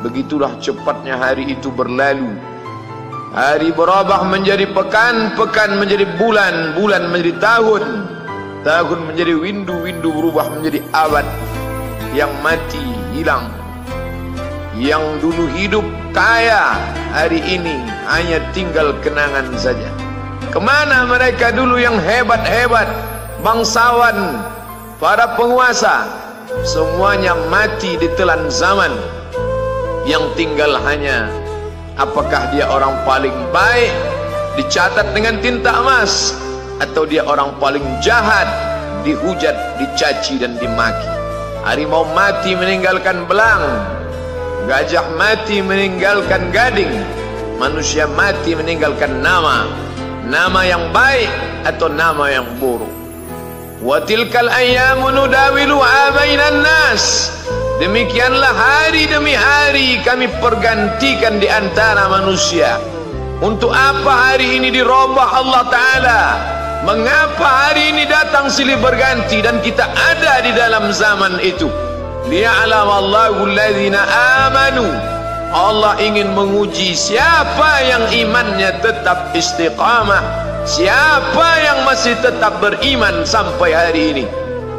Begitulah cepatnya hari itu berlalu. Hari berubah menjadi pekan, pekan menjadi bulan, bulan menjadi tahun, tahun menjadi windu, windu berubah menjadi abad. Yang mati hilang, yang dulu hidup kaya, hari ini hanya tinggal kenangan saja. Kemana mereka dulu yang hebat-hebat, bangsawan, para penguasa? Semuanya mati ditelan zaman. Yang tinggal hanya apakah dia orang paling baik, dicatat dengan tinta emas, atau dia orang paling jahat, dihujat, dicaci dan dimaki. Harimau mati meninggalkan belang, gajah mati meninggalkan gading, manusia mati meninggalkan nama, nama yang baik atau nama yang buruk. Wa tilkal ayyamu nudawiluha bainan nas. Demikianlah hari demi hari kami pergantikan di antara manusia. Untuk apa hari ini dirubah Allah Ta'ala? Mengapa hari ini datang silih berganti dan kita ada di dalam zaman itu? Liya'lamallahu alladhina amanu. Allah ingin menguji siapa yang imannya tetap istiqamah, siapa yang masih tetap beriman sampai hari ini.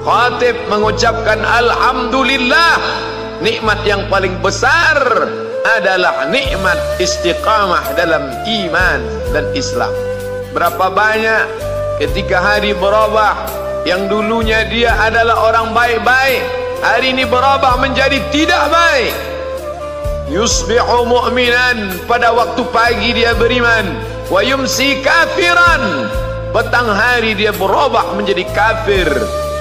Khatib mengucapkan alhamdulillah, nikmat yang paling besar adalah nikmat istiqamah dalam iman dan Islam. Berapa banyak ketika hari berubah, yang dulunya dia adalah orang baik-baik, hari ini berubah menjadi tidak baik. Yusbihu mu'minan, pada waktu pagi dia beriman, wa yumsi kafiran, petang hari dia berubah menjadi kafir.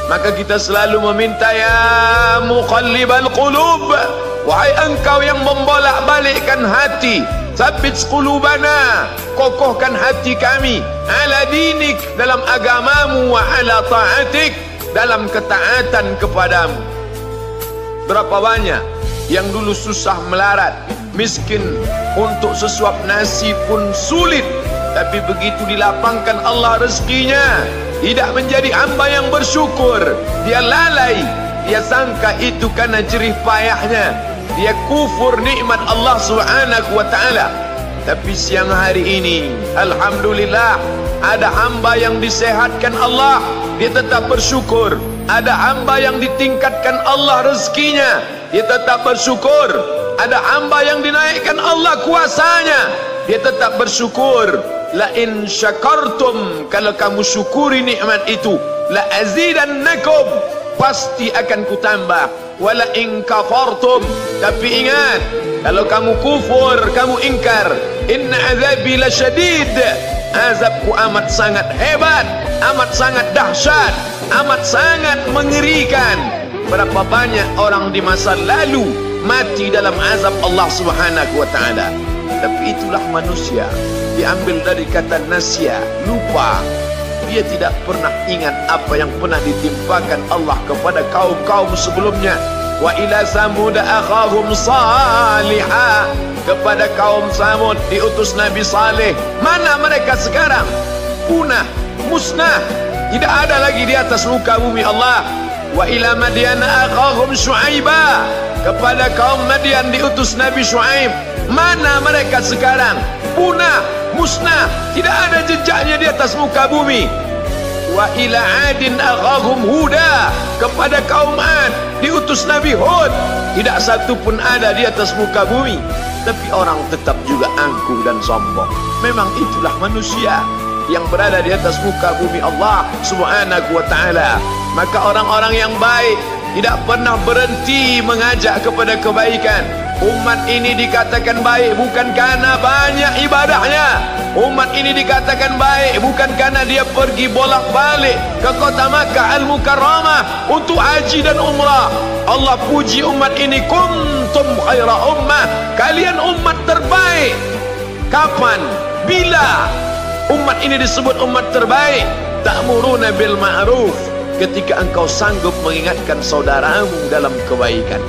Maka kita selalu meminta, ya muqallibal qulub, wahai engkau yang membolak-balikkan hati, tsabbit qulubana, kokohkan hati kami, ala dinik, dalam agamamu, wa ala ta'atik, dalam ketaatan kepadamu. Berapa banyak yang dulu susah melarat, miskin, untuk sesuap nasi pun sulit, tapi begitu dilapangkan Allah rezekinya, tidak menjadi hamba yang bersyukur. Dia lalai, dia sangka itu karena jerih payahnya, dia kufur nikmat Allah Subhanahu wa ta'ala. Tapi siang hari ini, alhamdulillah, ada hamba yang disehatkan Allah, dia tetap bersyukur. Ada hamba yang ditingkatkan Allah rezekinya, dia tetap bersyukur. Ada hamba yang dinaikkan Allah kuasanya, dia tetap bersyukur. La in syakartum, kalau kamu syukuri nikmat itu, la azidannakum, pasti akan kutambah. Wala in kafartum, tapi ingat, kalau kamu kufur, kamu ingkar, inna azabi lasyadid, azabku amat sangat hebat, amat sangat dahsyat, amat sangat mengerikan. Berapa banyak orang di masa lalu mati dalam azab Allah Subhanahu wa ta'ala. Tapi itulah manusia, diambil dari kata nasya, lupa. Dia tidak pernah ingat apa yang pernah ditimpakan Allah kepada kaum-kaum sebelumnya. Wa ila samud akhahum salihah, kepada kaum Samud diutus Nabi Saleh. Mana mereka sekarang? Punah, musnah, tidak ada lagi di atas muka bumi Allah. Wa ila Madyan akhahum Syuaiba, kepada kaum Madian diutus Nabi Syuaib. Mana mereka sekarang? Punah, musnah, tidak ada jejaknya di atas muka bumi. Wa ila Adin akhahum Huda, kepada kaum Ad diutus Nabi Hud. Tidak satu pun ada di atas muka bumi. Tapi orang tetap juga angkuh dan sombong. Memang itulah manusia yang berada di atas muka bumi Allah Subhanahu wa ta'ala. Maka orang-orang yang baik tidak pernah berhenti mengajak kepada kebaikan. Umat ini dikatakan baik bukan karena banyak ibadahnya. Umat ini dikatakan baik bukan karena dia pergi bolak-balik ke kota Makkah Al-Mukarramah untuk haji dan umrah. Allah puji umat ini, kuntum khaira ummah, kalian umat terbaik. Kapan? Bila umat ini disebut umat terbaik? Ta'muruna bil ma'ruf, ketika engkau sanggup mengingatkan saudaramu dalam kebaikan.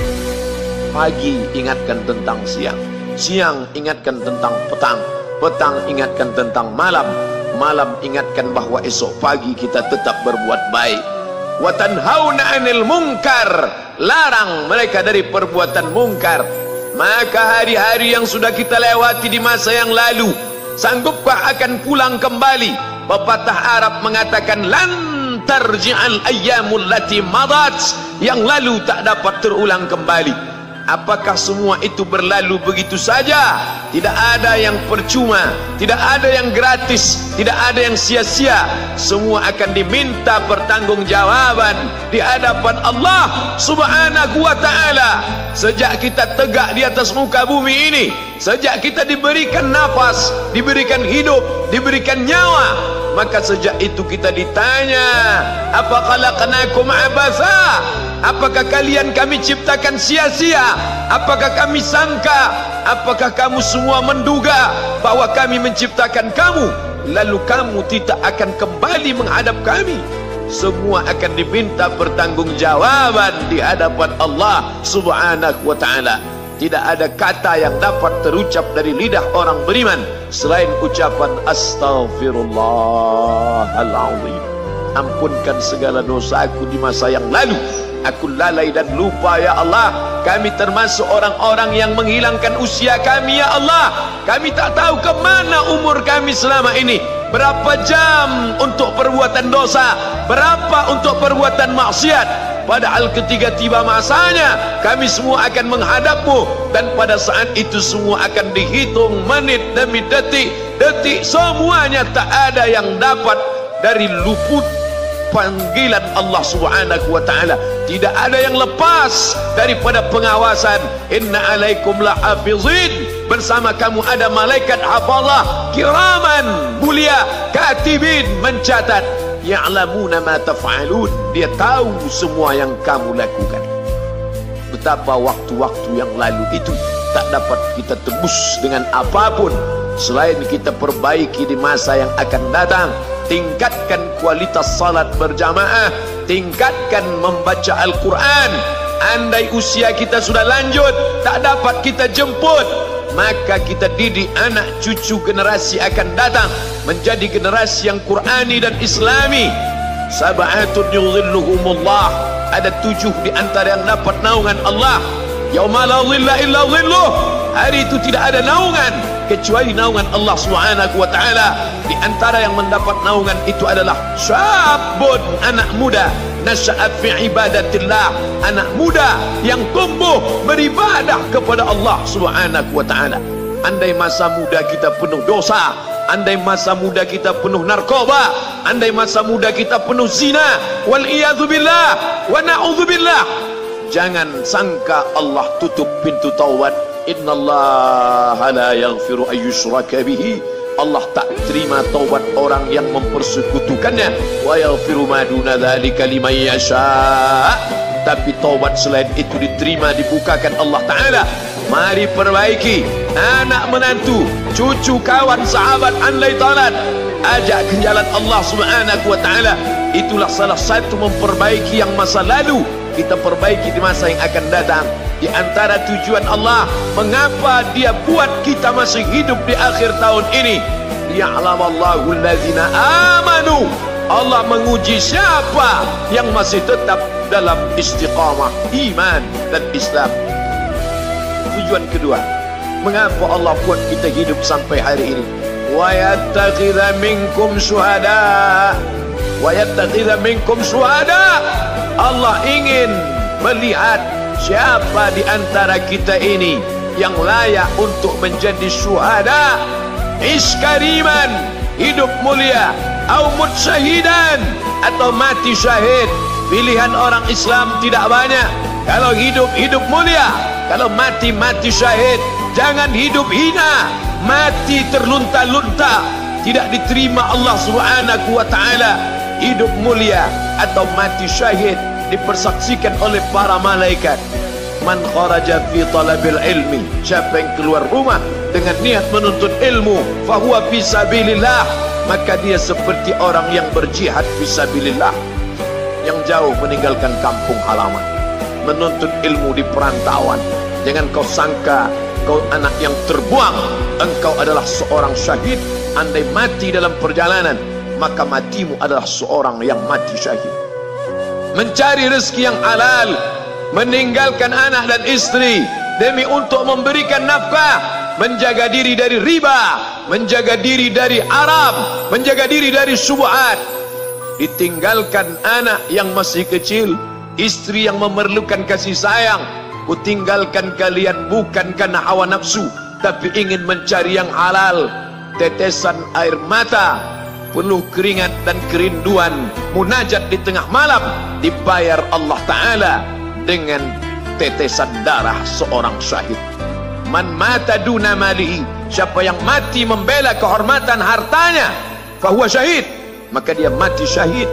Pagi ingatkan tentang siang, siang ingatkan tentang petang, petang ingatkan tentang malam, malam ingatkan bahwa esok pagi kita tetap berbuat baik. Wa tanhauna 'anil munkar, larang mereka dari perbuatan mungkar. Maka hari-hari yang sudah kita lewati di masa yang lalu, sanggupkah akan pulang kembali? Pepatah Arab mengatakan, lan tarji'al ayyamul lati madat, yang lalu tak dapat terulang kembali. Apakah semua itu berlalu begitu saja? Tidak ada yang percuma, tidak ada yang gratis, tidak ada yang sia-sia. Semua akan diminta pertanggungjawaban di hadapan Allah Subhanahu wa ta'ala. Sejak kita tegak di atas muka bumi ini, sejak kita diberikan nafas, diberikan hidup, diberikan nyawa, maka sejak itu kita ditanya, apa khalaqnakum abatha? Apakah kalian kami ciptakan sia-sia? Apakah kami sangka? Apakah kamu semua menduga bahwa kami menciptakan kamu lalu kamu tidak akan kembali menghadap kami? Semua akan diminta pertanggungjawaban di hadapan Allah Subhanahu wa ta'ala. Tidak ada kata yang dapat terucap dari lidah orang beriman selain ucapan astaghfirullahaladzim. Ampunkan segala dosaku di masa yang lalu. Aku lalai dan lupa ya Allah. Kami termasuk orang-orang yang menghilangkan usia kami ya Allah. Kami tak tahu ke mana umur kami selama ini. Berapa jam untuk perbuatan dosa, berapa untuk perbuatan maksiat. Padahal ketika tiba masanya, kami semua akan menghadapmu, dan pada saat itu semua akan dihitung menit demi detik. Detik semuanya tak ada yang dapat dari luput panggilan Allah Subhanahu wa ta'ala. Tidak ada yang lepas daripada pengawasan. Inna alaikum lahafizin, bersama kamu ada malaikat hafazah kiraman mulia katibin, mencatat. Ya'lamuna ma taf'alun, dia tahu semua yang kamu lakukan. Betapa waktu-waktu yang lalu itu tak dapat kita tebus dengan apapun selain kita perbaiki di masa yang akan datang. Tingkatkan kualitas salat berjamaah, tingkatkan membaca Al-Quran. Andai usia kita sudah lanjut, tak dapat kita jemput, maka kita didik anak cucu generasi akan datang menjadi generasi yang Qurani dan Islami. Sab'atun yudhilluhumullah, ada 7 di antara yang dapat naungan Allah. Yauma la dhilla illa dhilluh, hari itu tidak ada naungan kecuali naungan Allah Subhanahu wa ta'ala. Di antara yang mendapat naungan itu adalah syabun, anak muda, nasya'at fi ibadatillah, anak muda yang tumbuh beribadah kepada Allah Subhanahu wa ta'ala. Andai masa muda kita penuh dosa, andai masa muda kita penuh narkoba, andai masa muda kita penuh zina, wal iyadzu billah wa na'udzu billah, jangan sangka Allah tutup pintu taubat. Innallaha la yaghfiru ayyushraka bihi, Allah tak terima taubat orang yang mempersekutukannya. Wa yaghfiru ma duna dzalika liman yasha, tapi taubat selain itu diterima, dibukakan Allah Ta'ala. Mari perbaiki anak menantu, cucu, kawan, sahabat, andai talat, ajak ke jalan Allah Subhanahu wa ta'ala. Itulah salah satu memperbaiki yang masa lalu, kita perbaiki di masa yang akan datang. Di antara tujuan Allah mengapa dia buat kita masih hidup di akhir tahun ini, liya'lamallahu allazina amanu, Allah menguji siapa yang masih tetap dalam istiqamah iman dan Islam. Tujuan kedua, mengapa Allah buat kita hidup sampai hari ini? Wa yattakhidha minkum syuhada, wa yattakhidha minkum syuhada, Allah ingin melihat siapa di antara kita ini yang layak untuk menjadi syuhada. Iskariman, hidup mulia, au mut syahidan, atau mati syahid. Pilihan orang Islam tidak banyak. Kalau hidup, hidup mulia. Kalau mati, mati syahid. Jangan hidup hina, mati terlunta-lunta, tidak diterima Allah Subhanahu wa ta'ala. Hidup mulia atau mati syahid dipersaksikan oleh para malaikat. Man kharaja fi talabil ilmi, siapa yang keluar rumah dengan niat menuntut ilmu, fahuwa fi sabilillah, maka dia seperti orang yang berjihad fi sabilillah, yang jauh meninggalkan kampung halaman, menuntut ilmu di perantauan. Jangan kau sangka kau anak yang terbuang, engkau adalah seorang syahid. Andai mati dalam perjalanan, maka matimu adalah seorang yang mati syahid. Mencari rezeki yang halal, meninggalkan anak dan istri, demi untuk memberikan nafkah, menjaga diri dari riba, menjaga diri dari haram, menjaga diri dari syubhat. Ditinggalkan anak yang masih kecil, istri yang memerlukan kasih sayang. Kutinggalkan kalian bukan karena hawa nafsu, tapi ingin mencari yang halal. Tetesan air mata, penuh keringat dan kerinduan, munajat di tengah malam, dibayar Allah Ta'ala dengan tetesan darah seorang syahid. Man mata duna malihi, siapa yang mati membela kehormatan hartanya, fahuwa syahid, maka dia mati syahid.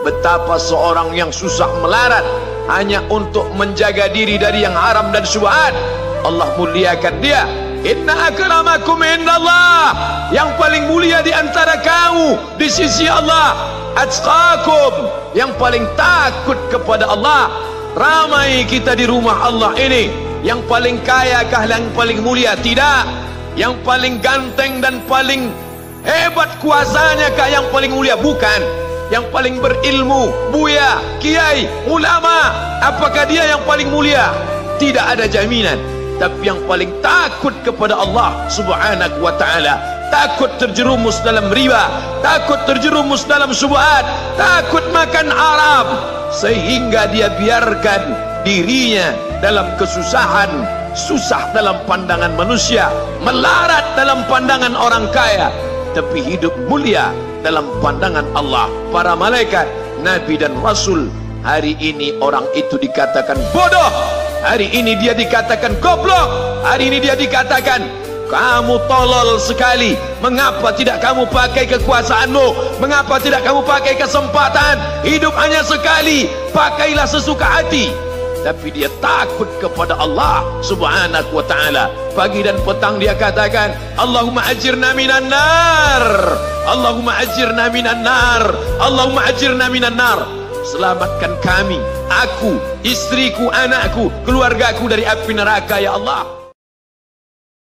Betapa seorang yang susah melarat hanya untuk menjaga diri dari yang haram dan syubhat, Allah muliakan dia. Inna akramakum indallah, yang paling mulia di antara kamu di sisi Allah, atqakum, yang paling takut kepada Allah. Ramai kita di rumah Allah ini, yang paling kaya kah yang paling mulia? Tidak. Yang paling ganteng dan paling hebat kuasanya kah yang paling mulia? Bukan. Yang paling berilmu, buya, kiai, ulama, apakah dia yang paling mulia? Tidak ada jaminan. Tapi yang paling takut kepada Allah Subhanahu wa ta'ala, takut terjerumus dalam riba, takut terjerumus dalam syubhat, takut makan haram, sehingga dia biarkan dirinya dalam kesusahan, susah dalam pandangan manusia, melarat dalam pandangan orang kaya, tapi hidup mulia dalam pandangan Allah, para malaikat, nabi dan rasul. Hari ini orang itu dikatakan bodoh, hari ini dia dikatakan goblok, hari ini dia dikatakan kamu tolol sekali. Mengapa tidak kamu pakai kekuasaanmu? Mengapa tidak kamu pakai kesempatan? Hidup hanya sekali, pakailah sesuka hati. Tapi dia takut kepada Allah Subhanahu wa ta'ala. Pagi dan petang dia katakan, Allahumma ajirna minan nar, Allahumma ajirna minan nar, Allahumma ajirna minan nar. Selamatkan kami, aku, istriku, anakku, keluargaku dari api neraka ya Allah.